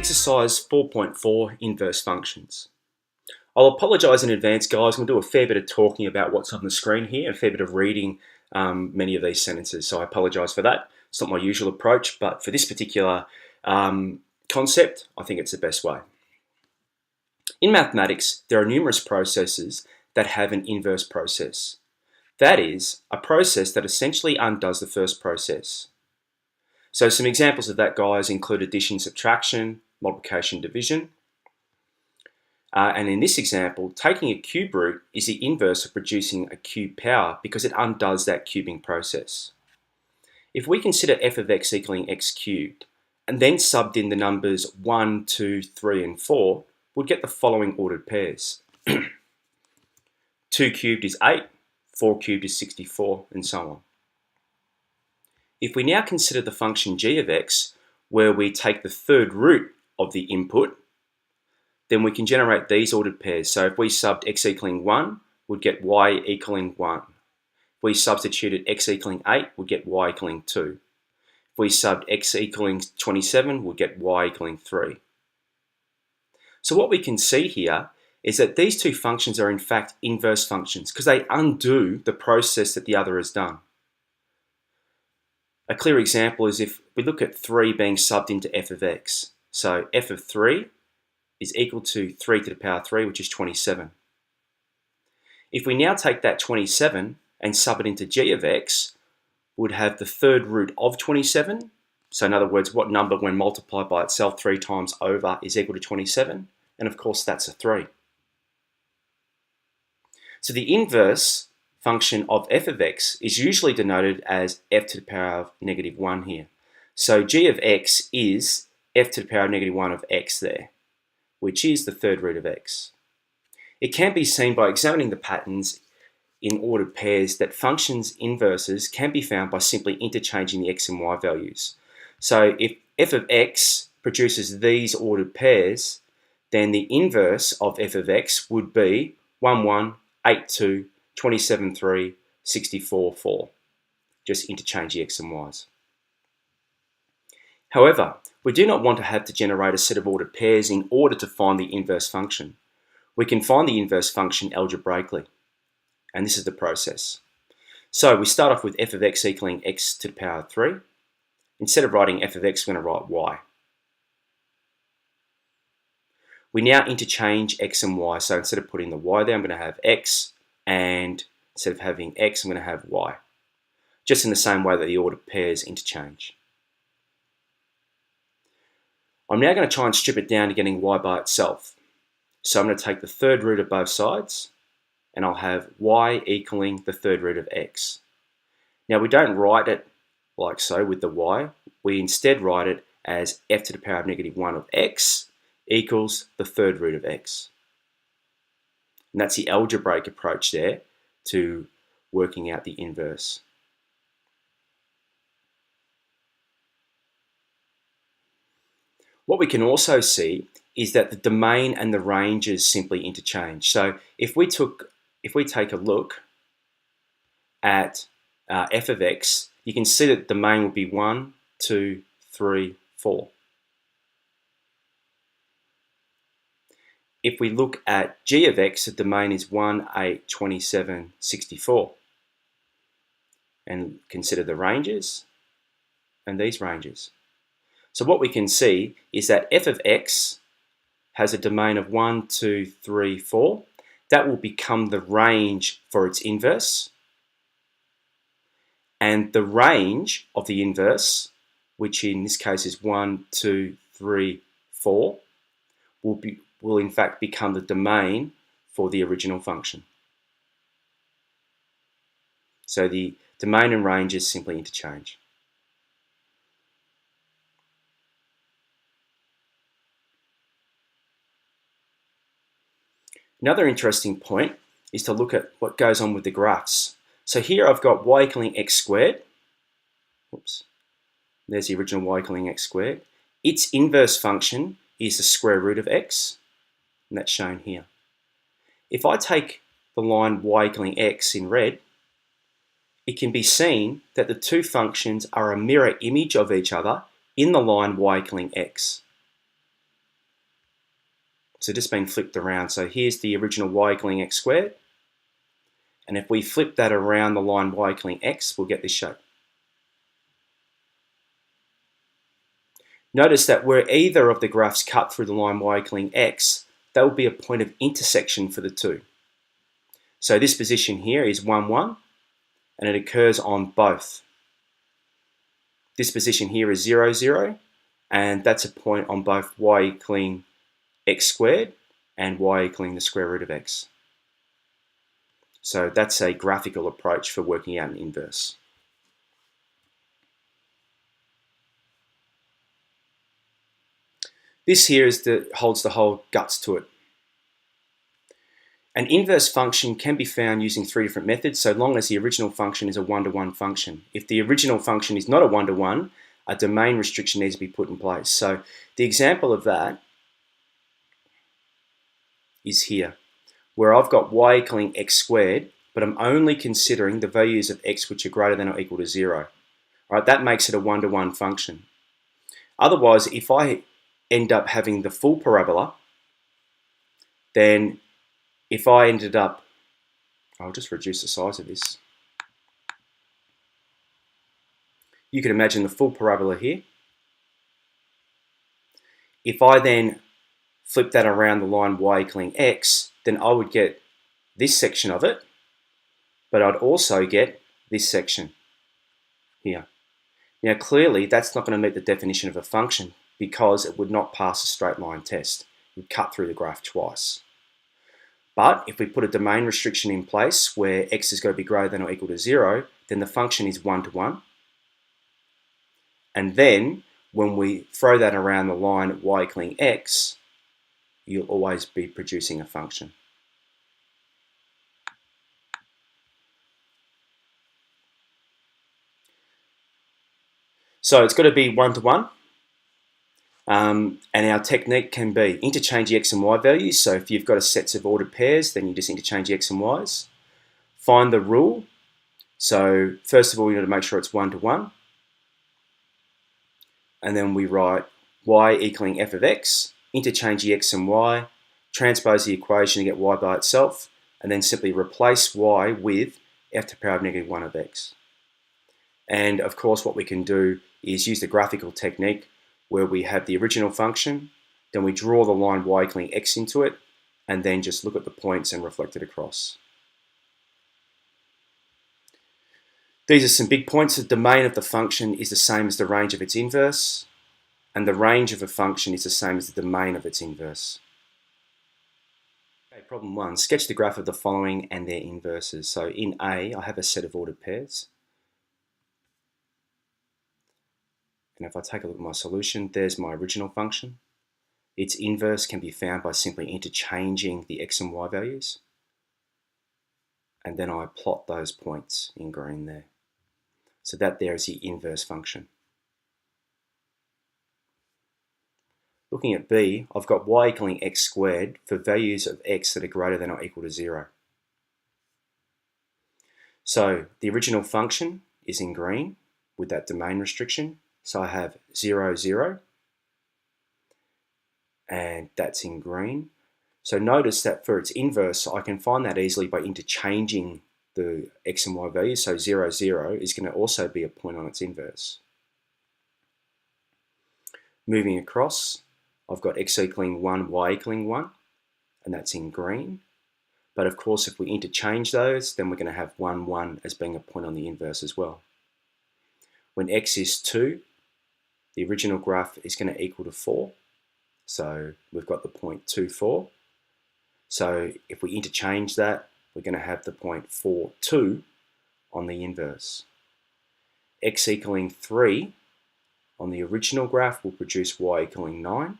Exercise 4.4 inverse functions. I'll apologise in advance, guys. I'm going to do a fair bit of talking about what's on the screen here, a fair bit of reading many of these sentences, so I apologise for that. It's not my usual approach, but for this particular concept, I think it's the best way. In mathematics, there are numerous processes that have an inverse process. That is, a process that essentially undoes the first process. So some examples of that, guys, include addition, subtraction, multiplication, division. And in this example, taking a cube root is the inverse of producing a cube power because it undoes that cubing process. If we consider f of x equaling x cubed and then subbed in the numbers 1, 2, 3 and 4, we'd get the following ordered pairs. 2 cubed is 8, 4 cubed is 64 and so on. If we now consider the function g of x, where we take the third root of the input, then we can generate these ordered pairs. So if we subbed x equaling 1, we'd get y equaling 1. If we substituted x equaling 8, we'd get y equaling 2. If we subbed x equaling 27, we'd get y equaling 3. So what we can see here is that these two functions are in fact inverse functions because they undo the process that the other has done. A clear example is if we look at 3 being subbed into f of x. So f of 3 is equal to 3 to the power 3, which is 27. If we now take that 27 and sub it into g of x, we'd have the third root of 27. So in other words, what number when multiplied by itself 3 times over is equal to 27? And of course that's a 3. So the inverse function of f of x is usually denoted as f to the power of negative 1 here. So g of x is f to the power of negative 1 of x there, which is the third root of x. It can be seen by examining the patterns in ordered pairs that functions' inverses can be found by simply interchanging the x and y values. So if f of x produces these ordered pairs, then the inverse of f of x would be 1, 1, 8, 2, 27, 3, 64, 4. Just interchange the x and y's. However, we do not want to have to generate a set of ordered pairs in order to find the inverse function. We can find the inverse function algebraically, and this is the process. So we start off with f of x equaling x to the power of 3. Instead of writing f of x, we're going to write y. We now interchange x and y, so instead of putting the y there, I'm going to have x, and instead of having x, I'm going to have y. Just in the same way that the ordered pairs interchange. I'm now going to try and strip it down to getting y by itself. So I'm going to take the third root of both sides, and I'll have y equaling the third root of x. Now we don't write it like so with the y. We instead write it as f to the power of negative 1 of x equals the third root of x. And that's the algebraic approach there to working out the inverse. What we can also see is that the domain and the ranges simply interchange. So if we take a look at f of x, you can see that the domain will be 1, 2, 3, 4. If we look at g of x, the domain is 1, 8, 27, 64. And consider the ranges and these ranges. So what we can see is that f of x has a domain of 1, 2, 3, 4. That will become the range for its inverse. And the range of the inverse, which in this case is 1, 2, 3, 4, will in fact become the domain for the original function. So the domain and ranges simply interchange. Another interesting point is to look at what goes on with the graphs. So here I've got y equaling x squared. Oops. There's the original y equaling x squared. Its inverse function is the square root of x, and that's shown here. If I take the line y equaling x in red, it can be seen that the two functions are a mirror image of each other in the line y equaling x. So just been flipped around. So here's the original y equaling x squared. And if we flip that around the line y equaling x, we'll get this shape. Notice that where either of the graphs cut through the line y equaling x, that will be a point of intersection for the two. So this position here is 1, 1, and it occurs on both. This position here is 0, 0, and that's a point on both y equaling x squared and y equaling the square root of x. So that's a graphical approach for working out an inverse. This here holds the whole guts to it. An inverse function can be found using 3 different methods, so long as the original function is a one-to-one function. If the original function is not a one-to-one, a domain restriction needs to be put in place. So the example of that is here, where I've got y equaling x squared, but I'm only considering the values of x which are greater than or equal to 0. All right, that makes it a one-to-one function. Otherwise, if I end up having the full parabola, then if I ended up, I'll just reduce the size of this. You can imagine the full parabola here. If I then flip that around the line y equaling x, then I would get this section of it, but I'd also get this section here. Now clearly that's not going to meet the definition of a function because it would not pass a straight line test. It would cut through the graph twice. But if we put a domain restriction in place where x is going to be greater than or equal to 0, then the function is one-to-one. And then when we throw that around the line y equaling x, you'll always be producing a function. So it's got to be one-to-one. And our technique can be interchange the x and y values. So if you've got a sets of ordered pairs, then you just interchange the x and y's. Find the rule. So first of all, we need to make sure it's one-to-one. And then we write y equaling f of x, interchange the x and y, transpose the equation to get y by itself, and then simply replace y with f to the power of -1 of x. And of course, what we can do is use the graphical technique where we have the original function, then we draw the line y equaling x into it, and then just look at the points and reflect it across. These are some big points. The domain of the function is the same as the range of its inverse, and the range of a function is the same as the domain of its inverse. Okay, problem 1. Sketch the graph of the following and their inverses. So in A, I have a set of ordered pairs. And if I take a look at my solution, there's my original function. Its inverse can be found by simply interchanging the x and y values. And then I plot those points in green there. So that there is the inverse function. Looking at B, I've got y equaling x squared for values of x that are greater than or equal to 0. So the original function is in green with that domain restriction. So I have 0, 0, and that's in green. So notice that for its inverse, I can find that easily by interchanging the x and y values. So 0, 0 is going to also be a point on its inverse. Moving across, I've got x equaling 1, y equaling 1, and that's in green. But of course, if we interchange those, then we're going to have 1, 1 as being a point on the inverse as well. When x is 2, the original graph is going to equal to 4. So we've got the point 2, 4. So if we interchange that, we're going to have the point 4, 2 on the inverse. X equaling 3 on the original graph will produce y equaling 9.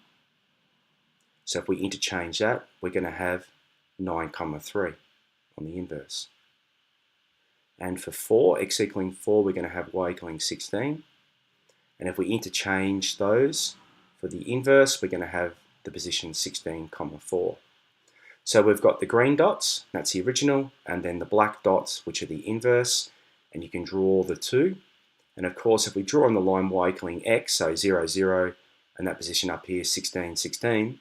So if we interchange that, we're going to have 9, 3 on the inverse. And for 4, x equaling 4, we're going to have y equaling 16. And if we interchange those for the inverse, we're going to have the position 16, 4. So we've got the green dots, that's the original, and then the black dots, which are the inverse, and you can draw the two. And of course, if we draw on the line y equaling x, so 0, 0, and that position up here, 16, 16,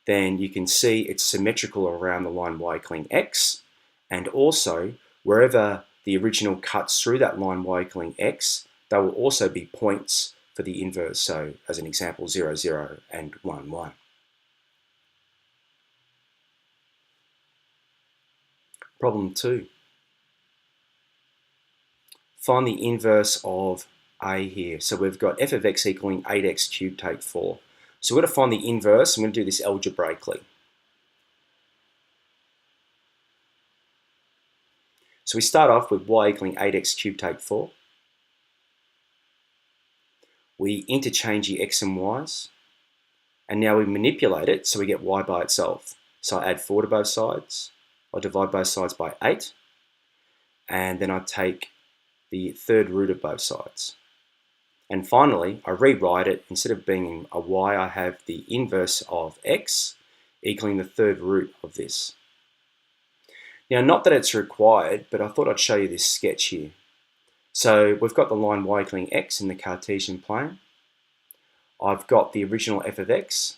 then you can see it's symmetrical around the line y equaling x, and also wherever the original cuts through that line y equaling x, they will also be points for the inverse. So as an example, 0, 0 and 1, 1. Problem 2. Find the inverse of a here. So we've got f of x equaling 8x cubed take 4. So we're going to find the inverse. I'm going to do this algebraically. So we start off with y equaling 8x cubed take 4. We interchange the x and y's. And now we manipulate it so we get y by itself. So I add 4 to both sides. I divide both sides by 8. And then I take the third root of both sides. And finally, I rewrite it. Instead of being a y, I have the inverse of x equaling the third root of this. Now, not that it's required, but I thought I'd show you this sketch here. So we've got the line y equaling x in the Cartesian plane. I've got the original f of x.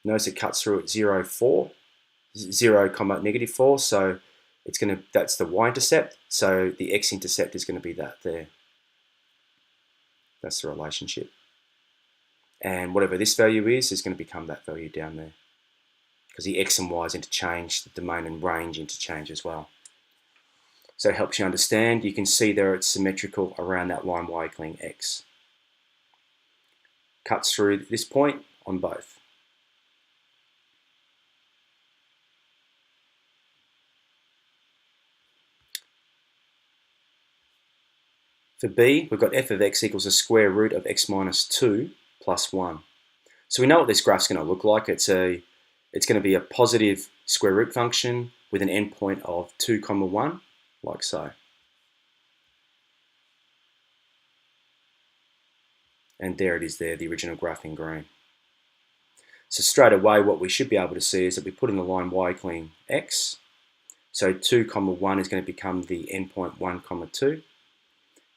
Notice it cuts through at 0, 4, 0, negative 4, so that's the y-intercept, so the x-intercept is going to be that there. That's the relationship. And whatever this value is going to become that value down there, because the x and y's interchange, the domain and range interchange as well. So it helps you understand. You can see there it's symmetrical around that line y equaling x. Cuts through this point on both. For b, we've got f of x equals the square root of x minus 2 plus 1. So we know what this graph's going to look like. It's going to be a positive square root function with an endpoint of 2, 1, like so. And there it is there, the original graph in green. So straight away what we should be able to see is that we put in the line y equaling x. So 2, 1 is going to become the endpoint 1, 2.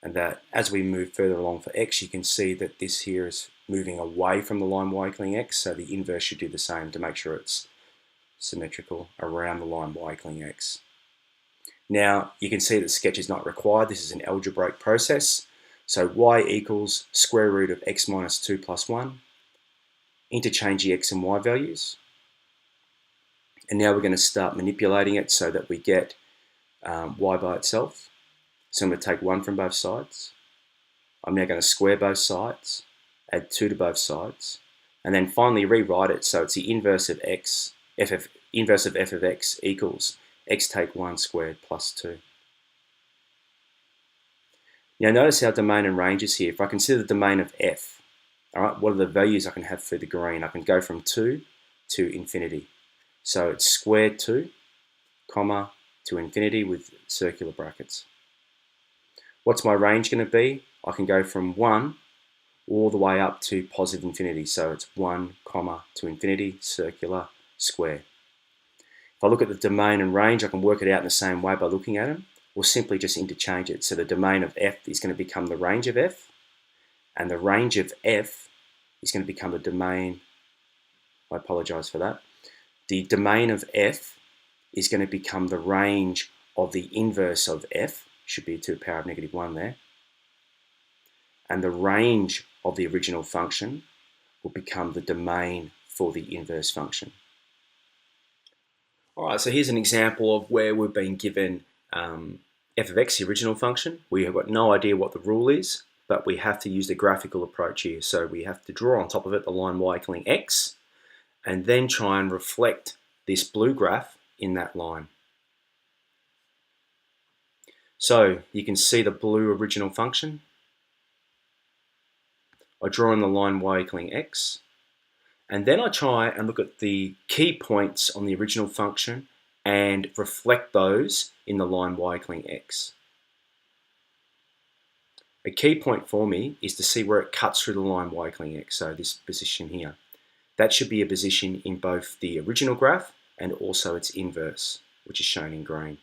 And that as we move further along for x, you can see that this here is moving away from the line y equaling x, so the inverse should do the same to make sure it's symmetrical around the line y equaling x. Now, you can see that sketch is not required. This is an algebraic process. So y equals square root of x minus 2 plus 1. Interchange the x and y values. And now we're going to start manipulating it so that we get y by itself. So I'm going to take 1 from both sides. I'm now going to square both sides, add 2 to both sides, and then finally rewrite it so it's the inverse of inverse of f of x equals x take 1 squared plus 2. Now notice our domain and ranges here. If I consider the domain of f, all right, what are the values I can have for the green? I can go from 2 to infinity. So it's square 2, comma, to infinity with circular brackets. What's my range going to be? I can go from 1 all the way up to positive infinity. So it's 1, comma, to infinity, circular, square. If I look at the domain and range, I can work it out in the same way by looking at them. We'll simply just interchange it. So the domain of f is going to become the range of f, and the range of f is going to become the domain. I apologize for that. The domain of f is going to become the range of the inverse of f, should be to the power of negative 1 there. And the range of the original function will become the domain for the inverse function. All right, so here's an example of where we've been given f of x, the original function. We have got no idea what the rule is, but we have to use the graphical approach here. So we have to draw on top of it the line y equaling x, and then try and reflect this blue graph in that line. So you can see the blue original function. I draw in the line y equaling x, and then I try and look at the key points on the original function and reflect those in the line y equaling x. A key point for me is to see where it cuts through the line y equaling x, so this position here. That should be a position in both the original graph and also its inverse, which is shown in green.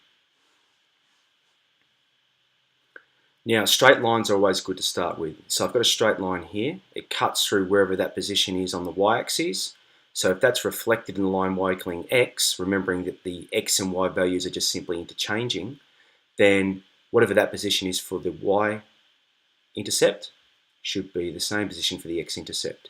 Now, straight lines are always good to start with. So I've got a straight line here. It cuts through wherever that position is on the y-axis. So if that's reflected in the line y equaling x, remembering that the x and y values are just simply interchanging, then whatever that position is for the y-intercept should be the same position for the x-intercept.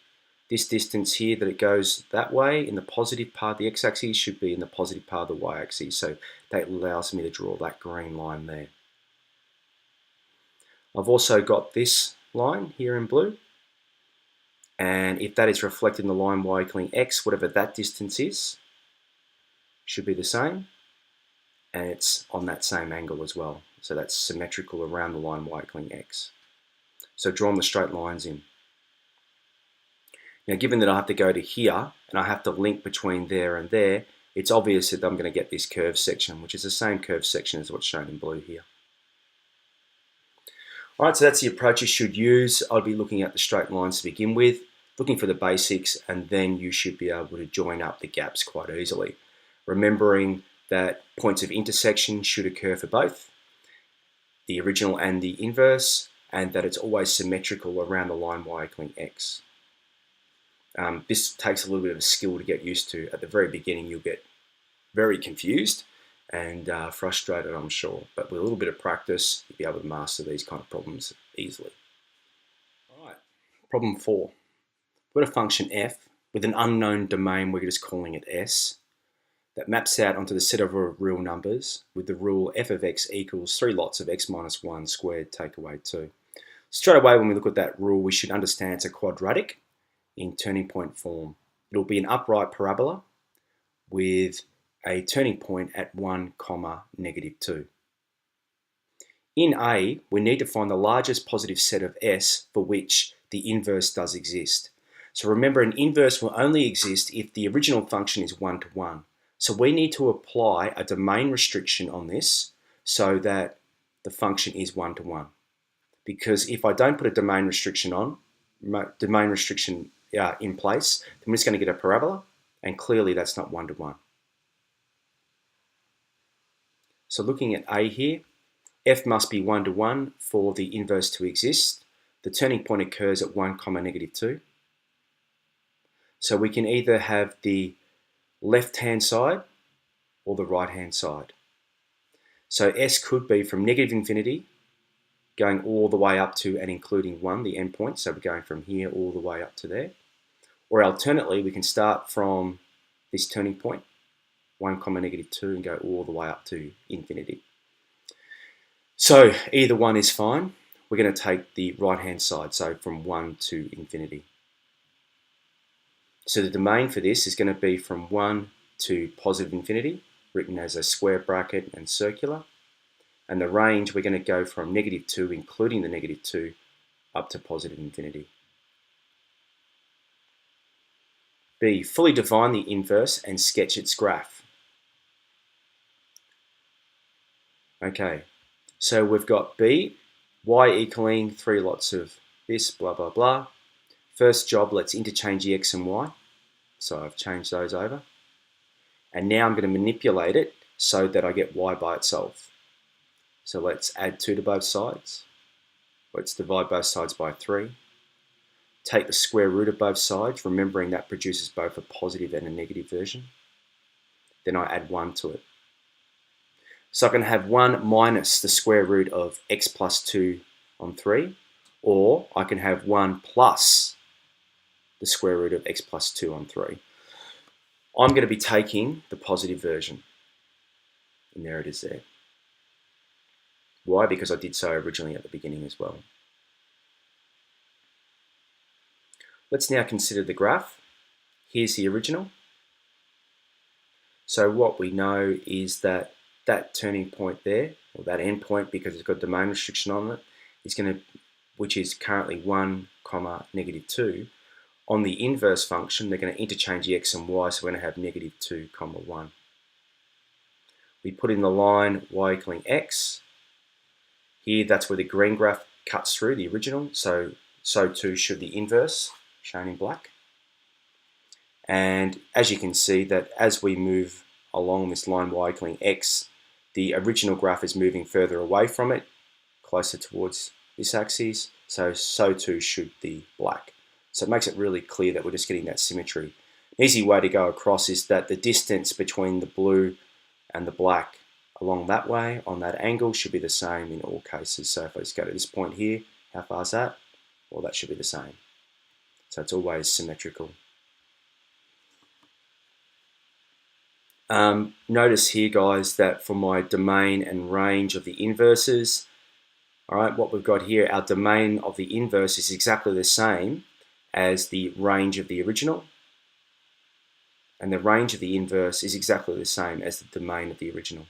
This distance here that it goes that way in the positive part of the x-axis should be in the positive part of the y-axis. So that allows me to draw that green line there. I've also got this line here in blue, and if that is reflected in the line y equaling x, whatever that distance is, should be the same, and it's on that same angle as well. So that's symmetrical around the line y equaling x. So drawing the straight lines in. Now, given that I have to go to here, and I have to link between there and there, it's obvious that I'm going to get this curved section, which is the same curved section as what's shown in blue here. All right, so that's the approach you should use. I'll be looking at the straight lines to begin with, looking for the basics, and then you should be able to join up the gaps quite easily. Remembering that points of intersection should occur for both, the original and the inverse, and that it's always symmetrical around the line y equaling x. This takes a little bit of a skill to get used to. At the very beginning, you'll get very confused and frustrated, I'm sure. But with a little bit of practice, you'll be able to master these kind of problems easily. All right, problem 4. We've got a function f with an unknown domain, we're just calling it s, that maps out onto the set of real numbers with the rule f of x equals 3 lots of x minus 1 squared take away 2. Straight away, when we look at that rule, we should understand it's a quadratic in turning point form. It'll be an upright parabola with a turning point at 1, negative 2. In A, we need to find the largest positive set of S for which the inverse does exist. So remember, an inverse will only exist if the original function is 1 to 1. So we need to apply a domain restriction on this so that the function is 1 to 1. Because if I don't put a domain restriction in place, then we're just going to get a parabola, and clearly that's not 1 to 1. So looking at A here, f must be 1 to 1 for the inverse to exist. The turning point occurs at 1, negative 2. So we can either have the left-hand side or the right-hand side. So s could be from negative infinity going all the way up to and including 1, the endpoint. So we're going from here all the way up to there. Or alternately, we can start from this turning point, 1, negative 2, and go all the way up to infinity. So either one is fine. We're going to take the right-hand side, so from 1 to infinity. So the domain for this is going to be from 1 to positive infinity, written as a square bracket and circular. And the range, we're going to go from negative 2, including the negative 2, up to positive infinity. B, fully define the inverse and sketch its graph. Okay, so we've got B, y equaling 3 lots of this, blah, blah, blah. First job, let's interchange the x and y. So I've changed those over. And now I'm going to manipulate it so that I get y by itself. So let's add 2 to both sides. Let's divide both sides by 3. Take the square root of both sides, remembering that produces both a positive and a negative version. Then I add 1 to it. So I can have 1 minus the square root of x plus 2 on 3, or I can have 1 plus the square root of x plus 2 on 3. I'm going to be taking the positive version. And there it is there. Why? Because I did so originally at the beginning as well. Let's now consider the graph. Here's the original. So what we know is that that turning point there, or that end point, because it's got domain restriction on it, is going to, which is currently 1, negative 2. On the inverse function, they're going to interchange the x and y, so we're going to have negative 2, 1. We put in the line y equaling x. Here, that's where the green graph cuts through the original, so too should the inverse, shown in black. And as you can see, that as we move along this line y equaling x, the original graph is moving further away from it, closer towards this axis, so too should the black. So it makes it really clear that we're just getting that symmetry. An easy way to go across is that the distance between the blue and the black along that way on that angle should be the same in all cases. So if I just go to this point here, how far is that? Well, that should be the same. So it's always symmetrical. Notice here, guys, that for my domain and range of the inverses, all right, what we've got here, our domain of the inverse is exactly the same as the range of the original, and the range of the inverse is exactly the same as the domain of the original.